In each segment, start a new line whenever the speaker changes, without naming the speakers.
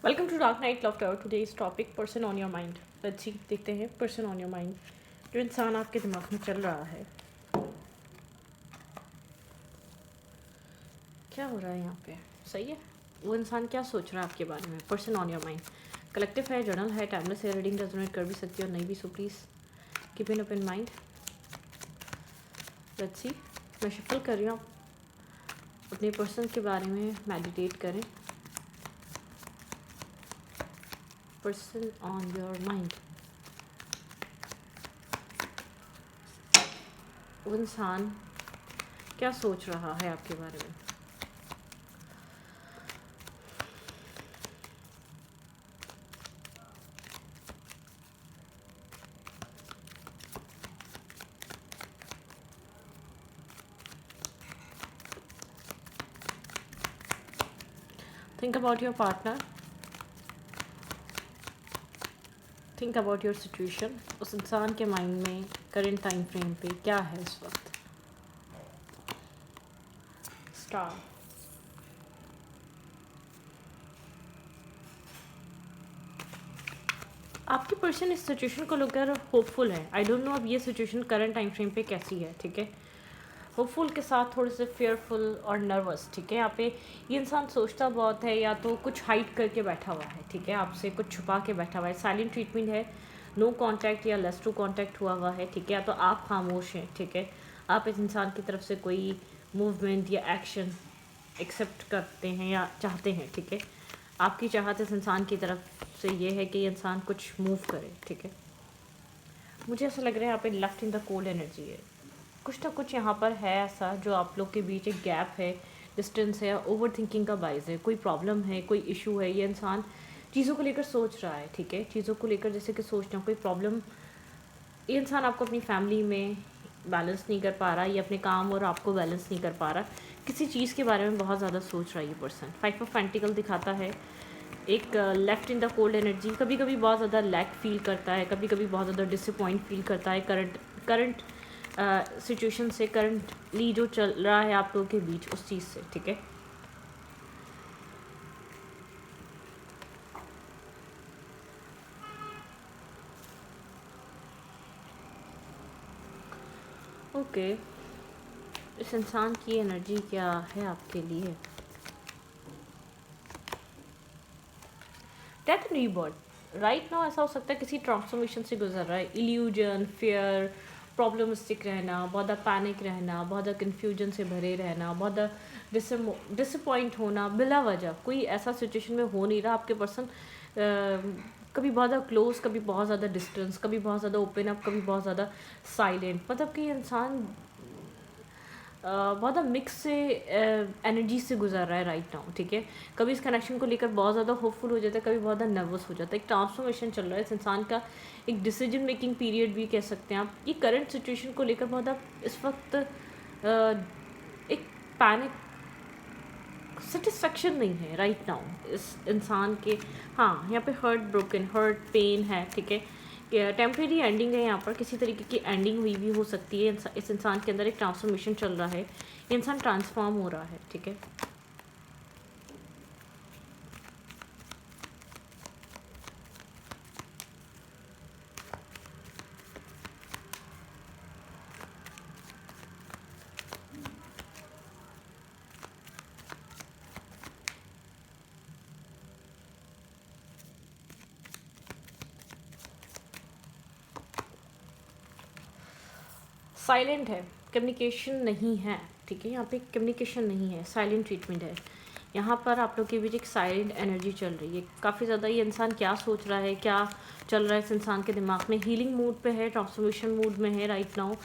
Welcome to dark night love tower. Today's topic person on your mind. अच्छी देखते हैं person on your mind, जो इंसान आपके दिमाग में चल रहा है। क्या हो रहा है यहाँ पे? सही है। वो इंसान क्या सोच रहा है आपके बारे में? Person on your mind collective है, जर्नल है, टाइमलेस है, रीडिंग रेजोनेट कर भी सकती है और नहीं भी, so please keep in open mind. Let's see. मैं शफल कर रही हूँ, अपने पर्सन के बारे में मेडिटेट करें। पर्सन ऑन योर माइंड, वो इंसान क्या सोच रहा है आपके बारे में? Think about your partner, think about your situation. उस इंसान के माइंड में करेंट टाइम फ्रेम पे क्या है इस वक्त? स्टार, आपकी पर्सन इस सिचुएशन को लेकर होपफुल है। आई डोंट नो अब ये सिचुएशन करंट टाइम फ्रेम पे कैसी है, ठीक है। होपफुल के साथ थोड़े से फेयरफुल और नर्वस, ठीक है। यहाँ पे ये इंसान सोचता बहुत है, या तो कुछ हाइड करके बैठा हुआ है, ठीक है, आपसे कुछ छुपा के बैठा हुआ है। साइलेंट ट्रीटमेंट है, नो कांटेक्ट या लेस टू कांटेक्ट हुआ है, ठीक है। या तो आप खामोश हैं, ठीक है, आप इस इंसान की तरफ से कोई मूवमेंट या एक्शन एक्सेप्ट करते हैं या चाहते हैं, ठीक है। आपकी चाहत इस इंसान की तरफ से ये है कि ये इंसान कुछ मूव करे, ठीक है। मुझे ऐसा लग रहा है यहाँ पे left in the cold energy है। कुछ ना कुछ यहाँ पर है ऐसा जो आप लोग के बीच एक गैप है, डिस्टेंस है, ओवर थिंकिंग का बाइस है, कोई प्रॉब्लम है, कोई इशू है। ये इंसान चीज़ों को लेकर सोच रहा है, ठीक है, चीज़ों को लेकर जैसे कि सोचना कोई प्रॉब्लम। ये इंसान आपको अपनी फैमिली में बैलेंस नहीं कर पा रहा, ये अपने काम और आपको बैलेंस नहीं कर पा रहा, किसी चीज़ के बारे में बहुत ज़्यादा सोच रहा है ये पर्सन। 5 ऑफ पेंटिकल दिखाता है एक left in the cold energy. कभी कभी बहुत ज़्यादा लैक फील करता है, कभी कभी बहुत ज़्यादा डिसअपॉइंट फील करता है करंट सिचुएशन से, करंटली जो चल रहा है आप लोगों के बीच उस चीज़ से, ठीक है। ओके, इस इंसान की एनर्जी क्या है आपके लिए? Death and rebirth. Right now ऐसा हो सकता है किसी ट्रांसफॉर्मेशन से गुजर रहा है। इल्यूजन, फियर, प्रॉब्लमिस्टिक रहना, बहुत ज़्यादा पैनिक रहना, बहुत ज़्यादा कन्फ्यूजन से भरे रहना, बहुत ज़्यादा डिसअपॉइंट होना बिला वजह। कोई ऐसा सिचुएशन में हो नहीं रहा आपके पर्सन। कभी बहुत ज़्यादा क्लोज, कभी बहुत ज़्यादा डिस्टेंस, कभी बहुत ज़्यादा ओपन अप, कभी बहुत ज़्यादा साइलेंट। मतलब कि इंसान बहुत ज़्यादा मिक्स से एनर्जी से गुजर रहा है राइट नाउ, ठीक है। कभी इस कनेक्शन को लेकर बहुत ज़्यादा होपफुल हो जाता है, कभी बहुत ज़्यादा नर्वस हो जाता है। एक ट्रांसफॉर्मेशन चल रहा है इस इंसान का, एक डिसीजन मेकिंग पीरियड भी कह सकते हैं आप। ये करंट सिचुएशन को लेकर बहुत ज़्यादा इस वक्त एक पैनिक, सेटिस्फेक्शन नहीं है राइट नाउ इस इंसान के। हाँ, यहाँ पे हर्ट, ब्रोकन हर्ट, पेन है, ठीक है। टेम्प्रेरी एंडिंग है यहाँ पर, किसी तरीके की एंडिंग हुई भी हो सकती है। इस इंसान के अंदर एक ट्रांसफॉर्मेशन चल रहा है, इंसान ट्रांसफॉर्म हो रहा है, ठीक है। साइलेंट है, कम्युनिकेशन नहीं है, ठीक है। यहाँ पे कम्युनिकेशन नहीं है, साइलेंट ट्रीटमेंट है। यहाँ पर आप लोग के बीच एक साइलेंट एनर्जी चल रही है काफ़ी ज़्यादा। ये इंसान क्या सोच रहा है, क्या चल रहा है इस इंसान के दिमाग में? हीलिंग मूड पे है, ट्रांसफॉर्मेशन मूड में है right now.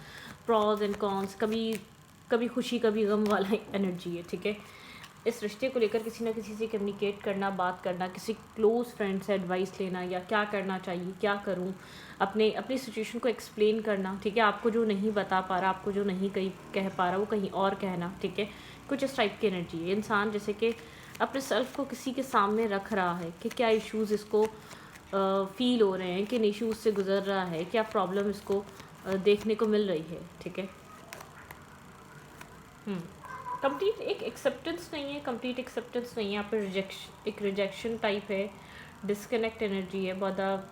Pros and cons, कभी कभी खुशी कभी गम वाला एनर्जी है, ठीक है। इस रिश्ते को लेकर किसी ना किसी से कम्युनिकेट करना, बात करना, किसी क्लोज फ्रेंड से एडवाइस लेना, या क्या करना चाहिए, क्या करूं, अपने अपनी सिचुएशन को एक्सप्लेन करना, ठीक है। आपको जो नहीं बता पा रहा, आपको जो नहीं कहीं कह पा रहा, वो कहीं और कहना, ठीक है। कुछ इस टाइप की एनर्जी है। इंसान जैसे कि अपने सेल्फ को किसी के सामने रख रहा है कि क्या इश्यूज़ इसको फील हो रहे हैं, किन इश्यूज़ से गुजर रहा है, क्या प्रॉब्लम इसको देखने को मिल रही है, ठीक है। कंप्लीट एक एक्सेप्टेंस नहीं है, कंप्लीट एक्सेप्टेंस नहीं है, यहाँ पे रिजेक्शन, एक रिजेक्शन टाइप है, डिस्कनेक्ट एनर्जी है, बहुत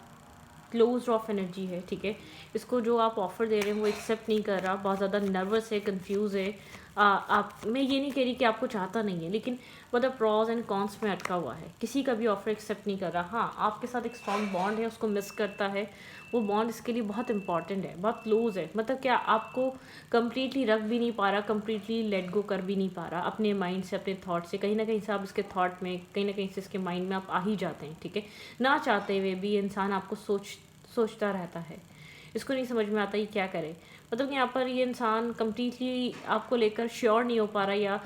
क्लोज ऑफ एनर्जी है, ठीक है। इसको जो आप ऑफ़र दे रहे हैं वो एक्सेप्ट नहीं कर रहा, बहुत ज़्यादा नर्वस है, कंफ्यूज है। आप, मैं ये नहीं कह रही कि आपको चाहता नहीं है, लेकिन मतलब प्रॉज एंड कॉन्स में अटका हुआ है, किसी का भी ऑफ़र एक्सेप्ट नहीं कर रहा। हाँ, आपके साथ एक स्ट्रॉन्ग बॉन्ड है, उसको मिस करता है, वो बॉन्ड इसके लिए बहुत इंपॉर्टेंट है, बहुत क्लोज है। मतलब क्या, आपको कंप्लीटली रख भी नहीं पा रहा, कंप्लीटली लेट गो कर भी नहीं पा रहा अपने माइंड से, अपने थॉट से। कहीं ना कहीं से आप इसके थॉट में, कहीं ना कहीं से इसके माइंड में आप आ ही जाते हैं, ठीक है। ना चाहते हुए भी इंसान आपको सोचता रहता है, इसको नहीं समझ में आता ये क्या करे। मतलब कि यहाँ पर ये इंसान कम्प्लीटली आपको लेकर श्योर नहीं हो पा रहा, या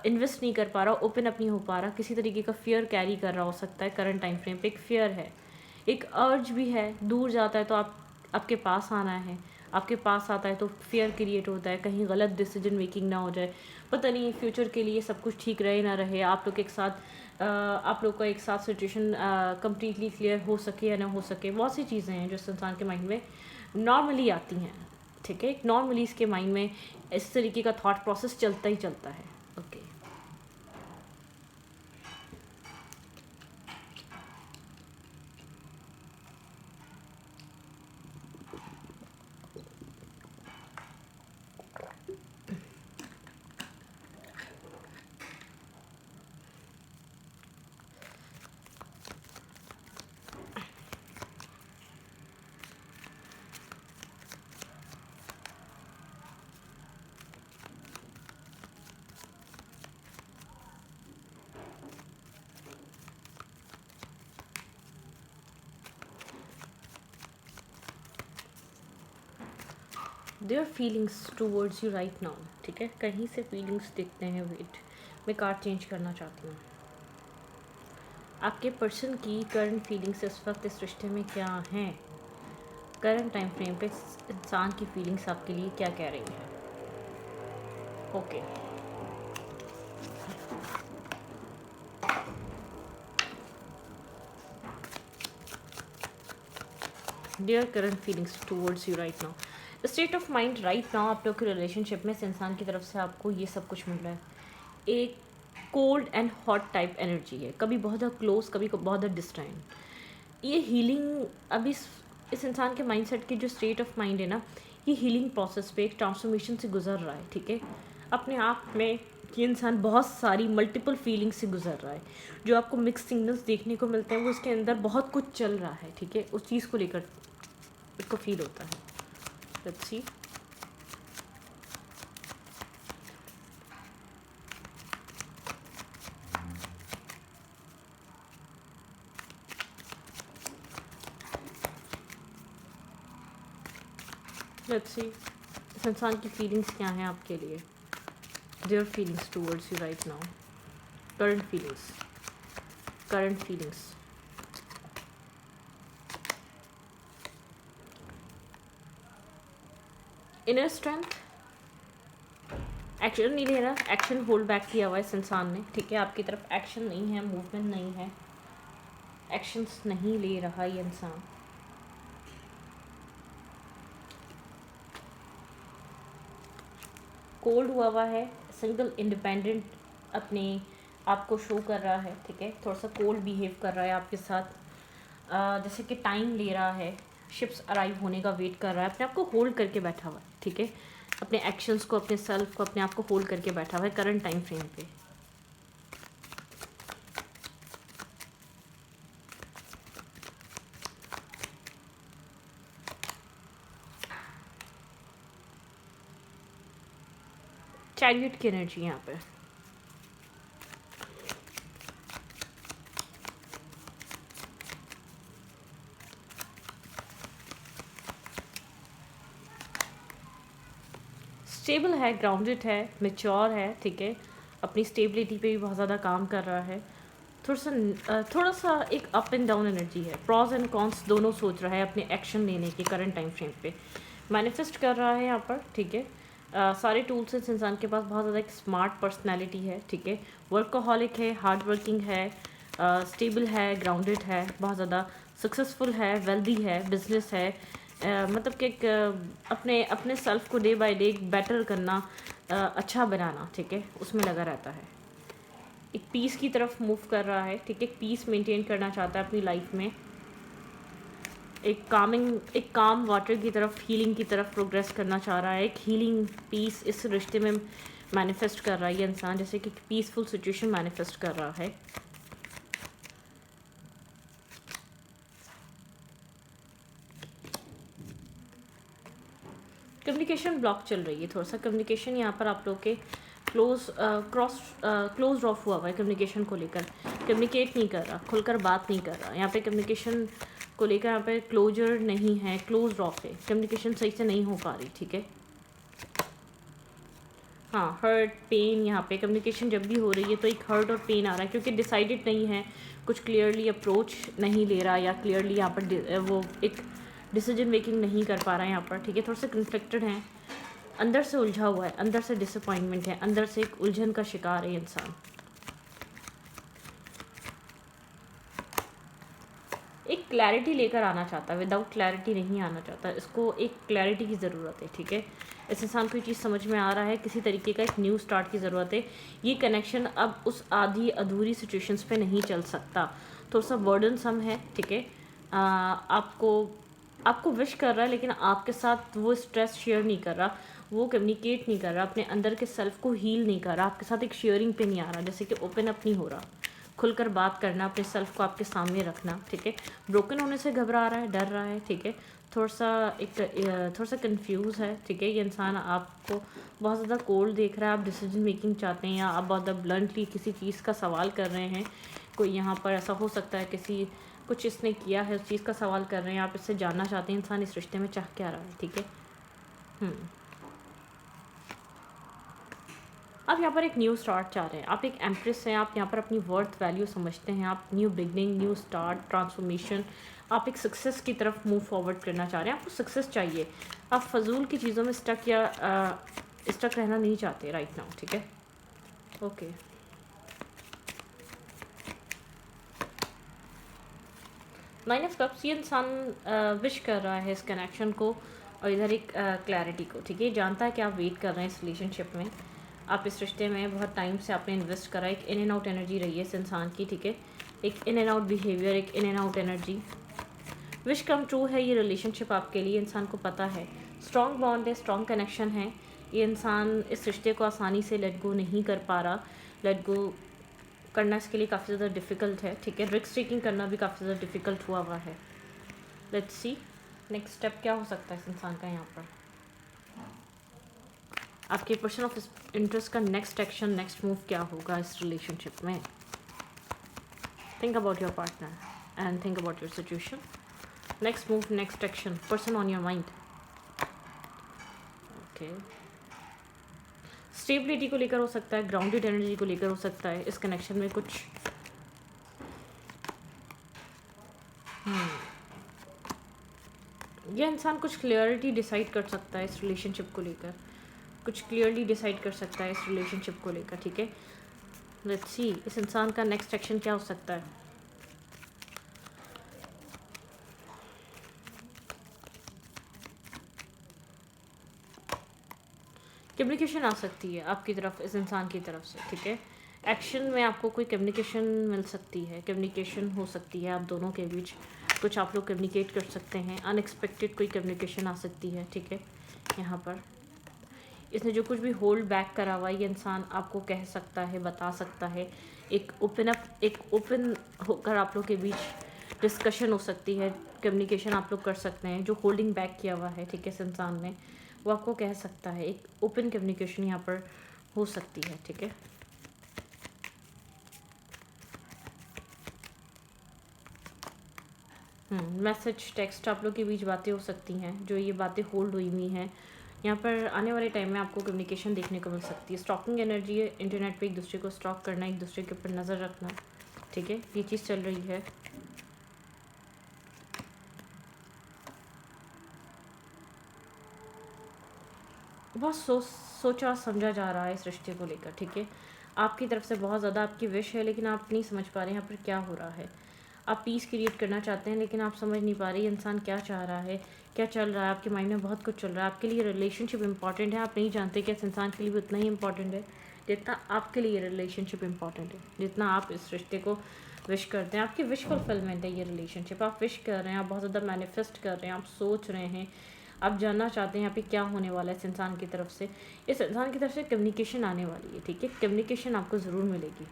इन्वेस्ट नहीं कर पा रहा, ओपन अप नहीं हो पा रहा, किसी तरीके का फियर कैरी कर रहा हो सकता है। करंट टाइम फ्रेम पे एक फियर है, एक अर्ज भी है, दूर जाता है तो आपके पास आना है, आपके पास आता है तो फियर क्रिएट होता है, कहीं गलत डिसीजन मेकिंग ना हो जाए, पता नहीं फ्यूचर के लिए सब कुछ ठीक रहे ना रहे, आप लोग एक साथ आप लोग का एक साथ सिचुएशन कम्प्लीटली क्लियर हो सके या ना हो सके। बहुत सी चीज़ें हैं जो इस इंसान के माइंड में नॉर्मली आती हैं, ठीक है। नॉर्मली इसके माइंड में इस तरीके का थॉट प्रोसेस चलता ही चलता है। Okay, their feelings towards you right now, ठीक है। कहीं से फीलिंग्स दिखते हैं। वेट, मैं कार्ड चेंज करना चाहती हूँ। आपके पर्सन की करंट फीलिंग्स इस वक्त इस रिश्ते में क्या हैं? करंट टाइम फ्रेम पे इस इंसान की फीलिंग्स आपके लिए क्या कह रही हैं? Okay, dear current feelings towards you right now, state of mind right now आप लोग के रिलेशनशिप में इस इंसान की तरफ से आपको ये सब कुछ मिल रहा है। एक cold and hot type energy है, कभी बहुत ज़्यादा क्लोज, कभी बहुत ज़्यादा डिस्टेंट। ये हीलिंग अभी इस इंसान के माइंडसेट की जो स्टेट ऑफ माइंड है ना, ये हीलिंग प्रोसेस पे एक ट्रांसफॉर्मेशन से गुजर रहा है, ठीक है। अपने आप में ये इंसान बहुत सारी मल्टीपल फीलिंग्स से गुजर रहा है। जो आपको मिक्स सिग्नल्स देखने को मिलते हैं वो इसके अंदर बहुत कुछ चल रहा है, ठीक है। उस चीज़ को लेकर इसको फील होता है। लेट्स सी, लेट्स सी इस इंसान की फीलिंग्स क्या हैं आपके लिए। Their feelings towards you right now, current feelings, current feelings. Inner strength, action नहीं ले रहा, एक्शन होल्ड बैक किया हुआ है इस इंसान ने, ठीक है। आपकी तरफ एक्शन नहीं है, मूवमेंट नहीं है, एक्शंस नहीं ले रहा ये इंसान। कोल्ड हुआ है, सिंगल इंडिपेंडेंट अपने आप को शो कर रहा है, ठीक है। थोड़ा सा कोल्ड बिहेव कर रहा है आपके साथ, जैसे कि टाइम ले रहा है, शिप्स अराइव होने का वेट कर रहा है, अपने आप को होल्ड करके बैठा हुआ है, ठीक है। अपने एक्शंस को, अपने सेल्फ को, अपने आप को होल्ड करके बैठा हुआ है करंट टाइम फ्रेम पे। चैरियट की एनर्जी यहाँ पे, स्टेबल है, ग्राउंडेड है, मेच्योर है, ठीक है। अपनी स्टेबिलिटी पे भी बहुत ज़्यादा काम कर रहा है। थोड़ा सा एक अप एंड डाउन एनर्जी है, प्रॉज एंड कॉन्स दोनों सोच रहा है अपने एक्शन लेने के करंट टाइम फ्रेम पे। मैनिफेस्ट कर रहा है यहाँ पर, ठीक है। सारे टूल्स इस इंसान के पास, बहुत ज़्यादा एक स्मार्ट पर्सनैलिटी है, ठीक है। वर्कaholic है, हार्ड वर्किंग है, स्टेबल है, ग्राउंडेड है, बहुत ज़्यादा सक्सेसफुल है, वेल्दी है, बिजनेस है। मतलब कि एक अपने अपने सेल्फ को डे बाय डे बेटर करना, अच्छा बनाना, ठीक है, उसमें लगा रहता है। एक पीस की तरफ मूव कर रहा है, ठीक है, पीस मेंटेन करना चाहता है अपनी लाइफ में। एक काम वाटर की तरफ, हीलिंग की तरफ प्रोग्रेस करना चाह रहा है। एक हीलिंग पीस इस रिश्ते में मैनिफेस्ट कर रहा है ये इंसान, जैसे कि पीसफुल सिचुएशन मैनिफेस्ट कर रहा है। कम्युनिकेशन ब्लॉक चल रही है थोड़ा सा। कम्युनिकेशन यहाँ पर आप लोग के क्लोज ऑफ हुआ है कम्युनिकेशन को लेकर। कम्युनिकेट नहीं कर रहा, खुलकर बात नहीं कर रहा। यहाँ पे कम्युनिकेशन को लेकर यहाँ पे क्लोजर नहीं है, क्लोज ऑफ है, कम्युनिकेशन सही से नहीं हो पा रही, ठीक है। हाँ, हर्ट पेन, यहाँ पे कम्युनिकेशन जब भी हो रही है तो एक हर्ट और पेन आ रहा है, क्योंकि डिसाइडेड नहीं है, कुछ क्लियरली अप्रोच नहीं ले रहा, या क्लियरली यहाँ पर वो एक डिसीजन मेकिंग नहीं कर पा रहा है यहाँ पर, ठीक है। थोड़ा सा कन्फ्लिक्टेड है, अंदर से उलझा हुआ है, अंदर से डिसअपॉइंटमेंट है, अंदर से एक उलझन का शिकार है इंसान। एक क्लैरिटी लेकर आना चाहता है, विदाउट क्लैरिटी नहीं आना चाहता, इसको एक क्लैरिटी की ज़रूरत है, ठीक है। इस इंसान को ये चीज़ समझ में आ रहा है, किसी तरीके का एक न्यू स्टार्ट की ज़रूरत है। ये कनेक्शन अब उस आधी अधूरी सिचुएशंस पे नहीं चल सकता, थोड़ा सा बर्डनसम है, ठीक है। आपको विश कर रहा है, लेकिन आपके साथ वो स्ट्रेस शेयर नहीं कर रहा, वो कम्युनिकेट नहीं कर रहा, अपने अंदर के सेल्फ को हील नहीं कर रहा, आपके साथ एक शेयरिंग पे नहीं आ रहा, जैसे कि ओपन अप नहीं हो रहा, खुलकर बात करना, अपने सेल्फ को आपके सामने रखना, ठीक है। ब्रोकन होने से घबरा रहा है, डर रहा है, ठीक है। थोड़ा सा कंफ्यूज है, ठीक है। ये इंसान आपको बहुत ज़्यादा कोल्ड देख रहा है, आप डिसीजन मेकिंग चाहते हैं, या आप बहुत ज़्यादा ब्लंटली किसी चीज़ का सवाल कर रहे हैं। कोई यहाँ पर ऐसा हो सकता है, किसी कुछ इसने किया है, उस चीज़ का सवाल कर रहे हैं, आप इससे जानना चाहते हैं इंसान इस रिश्ते में चाह क्या रहा है, ठीक है। आप यहाँ पर एक न्यू स्टार्ट चाह रहे हैं, आप एक एम्प्रेस हैं, आप यहाँ पर अपनी वर्थ वैल्यू समझते हैं, आप new beginning, new start, transformation, आप एक सक्सेस की तरफ मूव फॉरवर्ड करना चाह रहे हैं। आपको सक्सेस चाहिए, आप फजूल की चीज़ों में स्टक रहना नहीं चाहते राइट नाउ, ठीक है। ओके, नाइन ऑफ कप्स, ये इंसान विश कर रहा है इस कनेक्शन को, और इधर एक क्लैरिटी को, ठीक है। जानता है कि आप वेट कर रहे हैं इस रिलेशनशिप में, आप इस रिश्ते में बहुत टाइम से आपने इन्वेस्ट करा, एक इन एंड आउट एनर्जी रही है इस इंसान की, ठीक है। एक इन एंड आउट बिहेवियर, एक in and out energy, wish come true है ये रिलेशनशिप आपके लिए। इंसान को पता है स्ट्रॉन्ग बॉन्ड है, स्ट्रॉन्ग कनेक्शन है। ये इंसान इस रिश्ते को आसानी से लेट गो नहीं कर पा रहा, लेट गो करना इसके लिए काफ़ी ज़्यादा डिफ़िकल्ट है, ठीक है। रिस्क टेकिंग करना भी काफ़ी ज़्यादा डिफ़िकल्ट हुआ है। लेट्स सी नेक्स्ट स्टेप क्या हो सकता है इस इंसान का यहाँ पर। आपके पर्सन ऑफ इंटरेस्ट का नेक्स्ट एक्शन, नेक्स्ट मूव क्या होगा इस रिलेशनशिप में। Think about your partner and think about your situation. Next move, next action, person on your mind. Okay, stability को लेकर हो सकता है, ग्राउंडेड एनर्जी को लेकर हो सकता है, इस कनेक्शन में कुछ यह इंसान कुछ क्लियरिटी डिसाइड कर सकता है इस रिलेशनशिप को लेकर, कुछ क्लियरली डिसाइड कर सकता है इस रिलेशनशिप को लेकर, ठीक है। लेट्स सी इस इंसान का नेक्स्ट एक्शन क्या हो सकता है। कम्युनिकेशन आ सकती है आपकी तरफ, इस इंसान की तरफ से, ठीक है। एक्शन में आपको कोई कम्युनिकेशन मिल सकती है, कम्युनिकेशन हो सकती है आप दोनों के बीच, कुछ आप लोग कम्युनिकेट कर सकते हैं, अनएक्सपेक्टेड कोई कम्युनिकेशन आ सकती है, ठीक है। यहाँ पर इसने जो कुछ भी होल्ड बैक करा हुआ है ये इंसान आपको कह सकता है, बता सकता है। एक ओपन होकर आप लोग के बीच डिस्कशन हो सकती है, कम्युनिकेशन आप लोग कर सकते हैं। जो होल्डिंग बैक किया हुआ है, ठीक है, इस इंसान ने, वो आपको कह सकता है। एक ओपन कम्युनिकेशन यहाँ पर हो सकती है, ठीक है। मैसेज, टेक्स्ट, आप लोग के बीच बातें हो सकती हैं, जो ये बातें होल्ड हुई हुई हैं। यहाँ पर आने वाले टाइम में आपको कम्युनिकेशन देखने को मिल सकती है। स्टॉकिंग एनर्जी है, इंटरनेट पे एक दूसरे को स्टॉक करना, एक दूसरे के ऊपर नज़र रखना, ठीक है, ये चीज़ चल रही है। बहुत सोचा समझा जा रहा है इस रिश्ते को लेकर, ठीक है। आपकी तरफ से बहुत ज़्यादा आपकी विश है, लेकिन आप नहीं समझ पा रहे हैं यहाँ पर क्या हो रहा है। आप पीस क्रिएट करना चाहते हैं, लेकिन आप समझ नहीं पा रहे इंसान क्या चाह रहा है, क्या चल रहा है। आपके माइंड में बहुत कुछ चल रहा है। आपके लिए रिलेशनशिप इंपॉर्टेंट है, आप नहीं जानते कि इस इंसान के लिए भी उतना ही इंपॉर्टेंट है जितना आपके लिए रिलेशनशिप इंपॉर्टेंट है, जितना आप इस रिश्ते को विश करते हैं। आपकी विश फुलफिलमेंट है ये रिलेशनशिप। आप विश कर रहे हैं, आप बहुत ज़्यादा मैनिफेस्ट कर रहे हैं, आप सोच रहे हैं, आप जानना चाहते हैं यहाँ पे क्या होने वाला है इस इंसान की तरफ से। इस इंसान की तरफ से कम्युनिकेशन आने वाली है, ठीक है। कम्युनिकेशन आपको ज़रूर मिलेगी।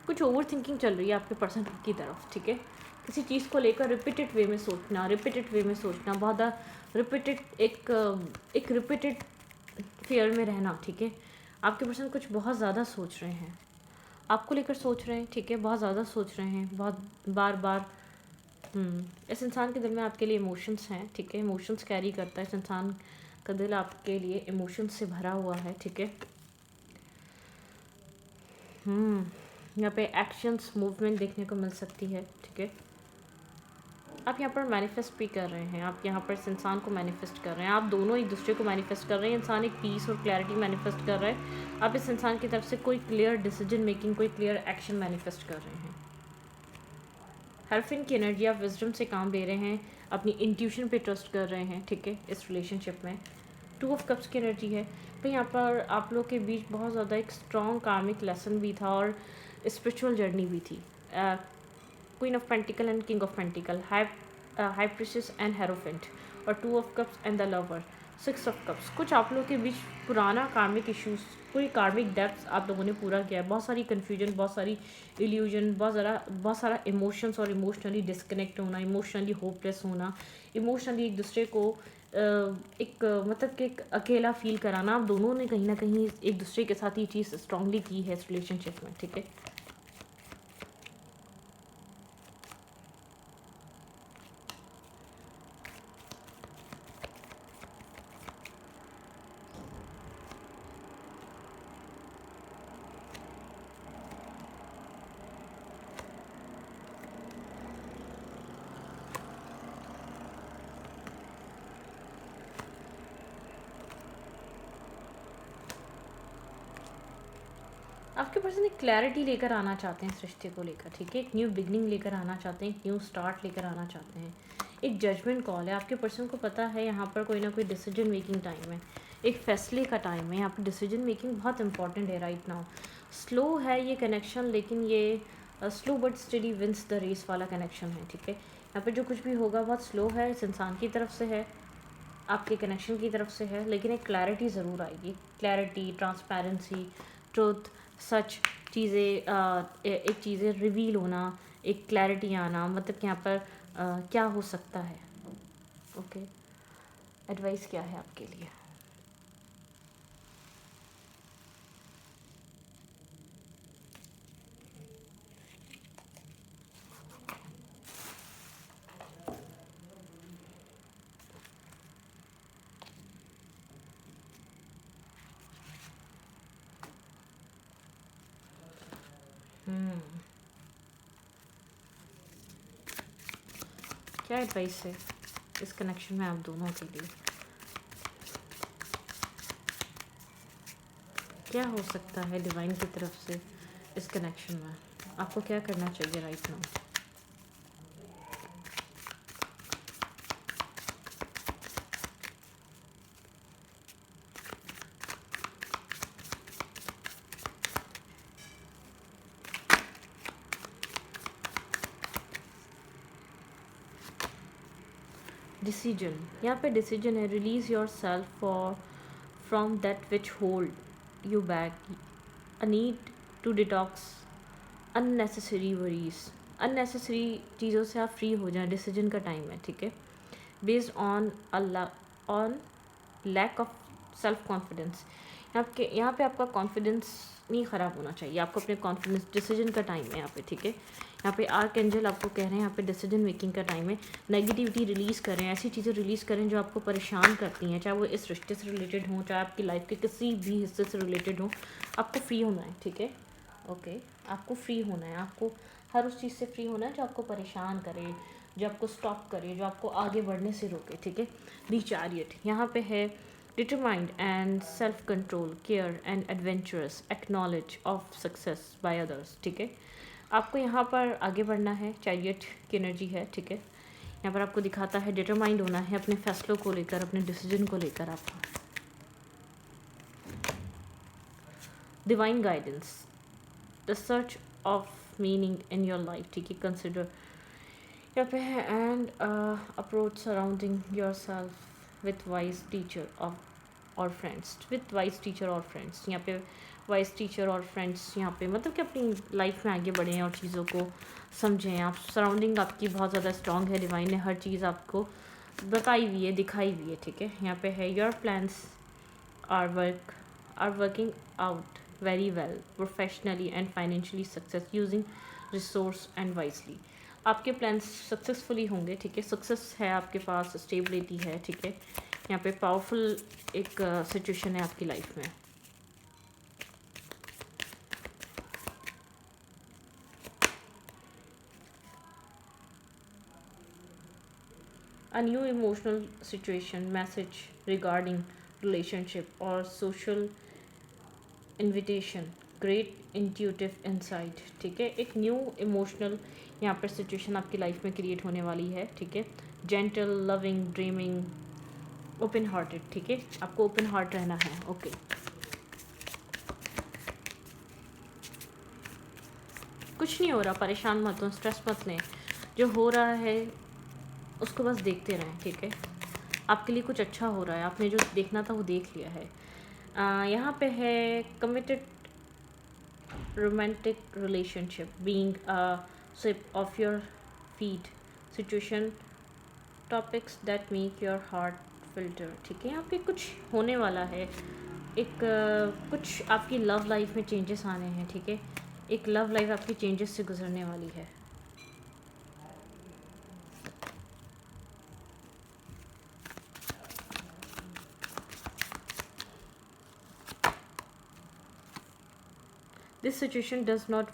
कुछ ओवर थिंकिंग चल रही है आपके पर्सन की तरफ, ठीक है। किसी चीज़ को लेकर रिपीटेड वे में सोचना, रिपीटेड वे में सोचना, बहुत ज़्यादा रिपीटेड एक रिपीटेड फेयर में रहना, ठीक है। आपके पर्सन कुछ बहुत ज़्यादा सोच रहे हैं, आपको लेकर सोच रहे हैं, ठीक है। बहुत ज़्यादा सोच रहे हैं, बहुत बार बार। इस इंसान के दिल में आपके लिए इमोशंस हैं, ठीक है। इमोशंस कैरी करता है इस इंसान का दिल, आपके लिए इमोशंस से भरा हुआ है, ठीक है। यहाँ पे एक्शंस मूवमेंट देखने को मिल सकती है, ठीक है। आप यहाँ पर मैनिफेस्ट भी कर रहे हैं, आप यहाँ पर इस इंसान को मैनिफेस्ट कर रहे हैं, आप दोनों एक दूसरे को मैनिफेस्ट कर रहे हैं। इंसान एक पीस और क्लैरिटी मैनिफेस्ट कर रहा है, आप इस इंसान की तरफ से कोई क्लियर डिसीजन मेकिंग, कोई क्लियर एक्शन मैनिफेस्ट कर रहे हैं। हरफिन की एनर्जी, आप विजडम से काम ले रहे हैं, अपनी इंट्यूशन पे ट्रस्ट कर रहे हैं, ठीक है। इस रिलेशनशिप में 2 ऑफ कप्स की एनर्जी है। तो यहाँ पर आप लोग के बीच बहुत ज़्यादा एक स्ट्रॉन्ग कार्मिक लेसन भी था और स्पिरिचुअल जर्नी भी थी। Queen of pentacle and king of pentacle, high princess and hierophant, और 2 of cups and the lover, 6 of cups. कुछ आप लोगों के बीच पुराना कार्मिक इश्यूज, पूरी कार्मिक डेप्थ्स आप लोगों ने पूरा किया है। बहुत सारी कन्फ्यूजन, बहुत सारी इल्यूजन, बहुत सारा इमोशंस और इमोशनली डिस्कनेक्ट होना, इमोशनली होपलेस होना, इमोशनली एक दूसरे को मतलब कि एक अकेला फील कराना। आप दोनों ने कहीं ना कहीं एक दूसरे के साथ ये चीज़ स्ट्रांगली की है इस रिलेशनशिप में, ठीक है। आपके पर्सन एक क्लैरिटी लेकर आना चाहते हैं इस रिश्ते को लेकर, ठीक है। एक न्यू बिगनिंग लेकर आना चाहते हैं, एक न्यू स्टार्ट लेकर आना चाहते हैं। एक जजमेंट कॉल है, आपके पर्सन को पता है यहाँ पर कोई ना कोई डिसीजन मेकिंग टाइम है, एक फैसले का टाइम है। यहाँ पर डिसीजन मेकिंग बहुत इंपॉर्टेंट है राइट नाउ। स्लो है ये कनेक्शन, लेकिन ये slow but steady wins the race वाला कनेक्शन है, ठीक है। यहाँ पर जो कुछ भी होगा बहुत स्लो है, इस इंसान की तरफ से है, आपके कनेक्शन की तरफ से है, लेकिन एक क्लैरिटी ज़रूर आएगी। क्लैरिटी, ट्रांसपेरेंसी, ट्रुथ, सच चीज़ें, एक चीज़ें रिवील होना, एक क्लैरिटी आना, मतलब कि यहाँ पर क्या हो सकता है। ओके, एडवाइस क्या है आपके लिए? क्या एडवाइस है इस कनेक्शन में आप दोनों के लिए? क्या हो सकता है डिवाइन की तरफ से इस कनेक्शन में? आपको क्या करना चाहिए राइट नाउ? डिसीजन, यहाँ पे डिसीजन है। Release yourself for from that which hold you back, a need to detox unnecessary worries. Unnecessary चीज़ों से आप फ्री हो जाएं, डिसीजन का टाइम है, ठीक है। Based on on lack of self confidence, यहाँ पे आपका कॉन्फिडेंस नहीं ख़राब होना चाहिए, आपको अपने कॉन्फिडेंस, डिसीजन का टाइम है यहाँ पे, ठीक है। यहाँ पे आर्क एंजल आपको कह रहे हैं यहाँ पे डिसीजन मेकिंग का टाइम है। नेगेटिविटी रिलीज़ करें, ऐसी चीज़ें रिलीज़ करें जो आपको परेशान करती हैं, चाहे वो इस रिश्ते से रिलेटेड हों, चाहे आपकी लाइफ के किसी भी हिस्से से रिलेटेड हों। आपको फ्री होना है, ठीक है। ओके, आपको फ्री होना है, आपको हर उस चीज़ से फ्री होना है जो आपको परेशान करे, जो आपको स्टॉप करे, जो आपको आगे बढ़ने से रोके, ठीक है। दी चैरियट यहाँ पे है determined and self control, care and adventurous, acknowledge of success by others. ठीक है, आपको यहाँ पर आगे बढ़ना है, चैरियट की एनर्जी है। ठीक है, यहाँ पर आपको दिखाता है डिटरमाइंड होना है अपने फैसलों को लेकर, अपने डिसीजन को लेकर। आपका divine guidance, the search of meaning in your life. ठीक है, कंसिडर यहाँ पे है and approach surrounding your self with wise teacher of और फ्रेंड्स, विथ वाइज टीचर और फ्रेंड्स। यहाँ पे वाइज टीचर और फ्रेंड्स यहाँ पे मतलब कि अपनी लाइफ में आगे बढ़ें और चीज़ों को समझें। आप सराउंडिंग आपकी बहुत ज़्यादा स्ट्रॉन्ग है, डिवाइन ने हर चीज़ आपको बताई हुई है, दिखाई हुई है। ठीक है, यहाँ पे है your plans are working out very well professionally and financially success using resource and wisely. आपके प्लान्स सक्सेसफुली होंगे। ठीक है, सक्सेस है आपके पास, स्टेबिलिटी है। ठीक है, यहाँ पे पावरफुल एक सिचुएशन है आपकी लाइफ में। A new emotional situation, message regarding relationship or social invitation, great intuitive insight। ठीक है, एक न्यू इमोशनल यहाँ पर सिचुएशन आपकी लाइफ में क्रिएट होने वाली है। ठीक है, gentle, loving, dreaming, open hearted. ठीक है, आपको ओपन हार्ट रहना है। ओके, कुछ नहीं हो रहा, परेशान मत हो, स्ट्रेस मत लें, जो हो रहा है उसको बस देखते रहें। ठीक है, आपके लिए कुछ अच्छा हो रहा है, आपने जो देखना था वो देख लिया है। यहाँ पे है committed romantic relationship, being a sweep off your feet, situation, topics that make your heart flutter. ठीक है, यहाँ पे कुछ होने वाला है, एक कुछ आपकी लव लाइफ में चेंजेस आने हैं। ठीक है, एक लव लाइफ आपकी चेंजेस से गुजरने वाली है। This situation does not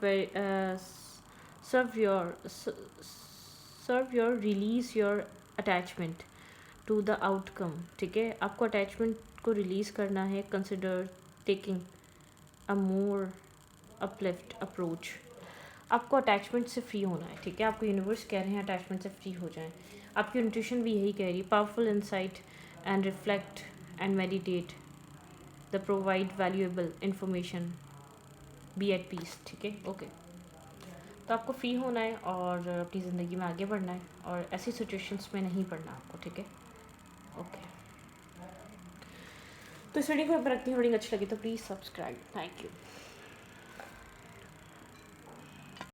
serve your serve your release your attachment to the outcome। ठीक है, आपको अटैचमेंट को रिलीज़ करना है। Consider taking a more uplift approach. आपको अटैचमेंट से फ्री होना है। ठीक है, आपको यूनिवर्स कह रहे हैं अटैचमेंट से फ्री हो जाएं। आपकी इंट्यूशन भी यही कह रही है। Powerful insight and reflect and meditate the provide valuable information, be at peace. ठीक है, ओके, तो आपको फ्री होना है और अपनी ज़िंदगी में आगे बढ़ना है और ऐसी सिचुएशंस में नहीं पड़ना आपको। ठीक है, ओके, तो इस वीडियो को अगर रखती हूँ अच्छी लगी तो प्लीज़ सब्सक्राइब। Thank you.